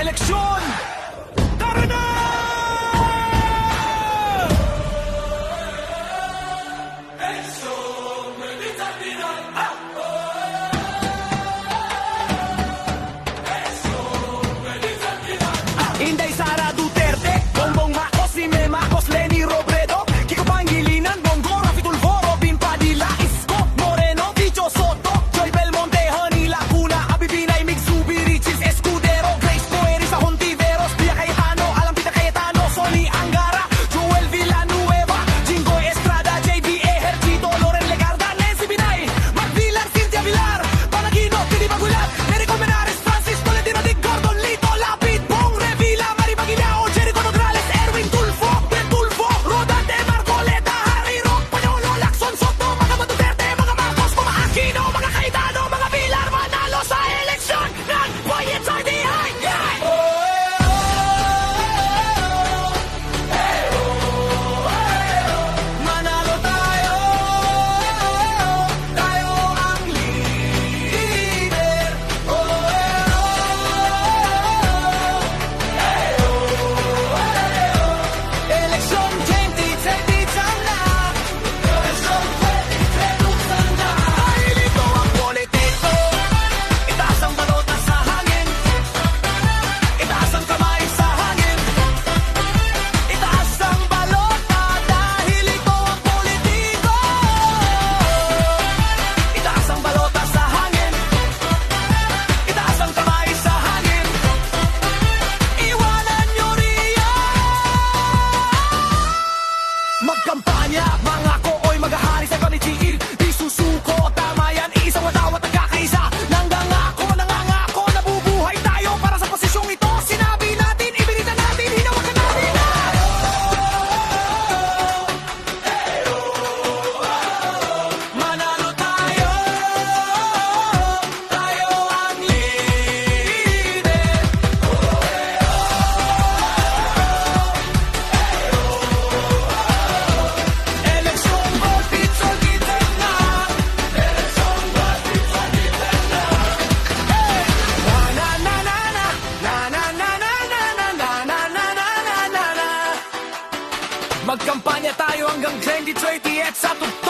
eleksyon. Tara na! Inday Sara Duterte, Bongbong Marcos, Rime Marcos, Leni Robredo, Kiko Pangilinan, Bongo, Rafi Tulfo, Robin Padilla, Isko Moreno, Vicho Soto, Joy Belmonte, Honey Lacuna, Abibinay, Migsubi, Richis Escudero, Grace Poeris, Hontiveros, Pia Cayetano, Alam Pita Cayetano, Sony Angara, Joel Villanueva, Jingoy Estrada, JB Ejercito, Loren Legarda, Nancy Binay, Mark Villar, Cynthia Villar, Panagino, Pili Bagulat, Eric Menares, Francis Tolentino, Dick Gordon, Lito Lapid, Bong Revilla, Mari Maguinao, Jericho Nograles, Erwin Tulfo, Ben Tulfo, Rodante, Marcoleta, Harry Roque, Panolo, Lacson Soto, mga Duterte, mga Marcos, mga Aquino, mga Cayetano, mga Villar, manalo sa eleksyon ng Boyet Sardihan! Manalo tayo, tayo ang leader. Eleksyon 2020 sana. Eleksyon 2020 sana. Dahil ito ang politiko, itaas ang balota sa hangin, itaas ang kamay sa hangin, itaas ang balota. Dahil ito ang politiko, itaas ang balota sa hangin, itaas ang kamay sa hangin. Iwanan nyo riyan. Magkampanya, mga kooy, maghahari sa panitigil. Di susuko, tama yan, isang watawat ang kakaisa. Nangangako, nabubuhay tayo para sa posisyong ito. Sinabi natin, ibinita natin, hinawakan natin. Manalo tayo, tayo ang leader. Eleksyon botid sa gitna. Eleksyon botid sa gitna. Na na na na na na na na na na na na na na na. Magkampanya tayo hanggang 2030 at sa tugtog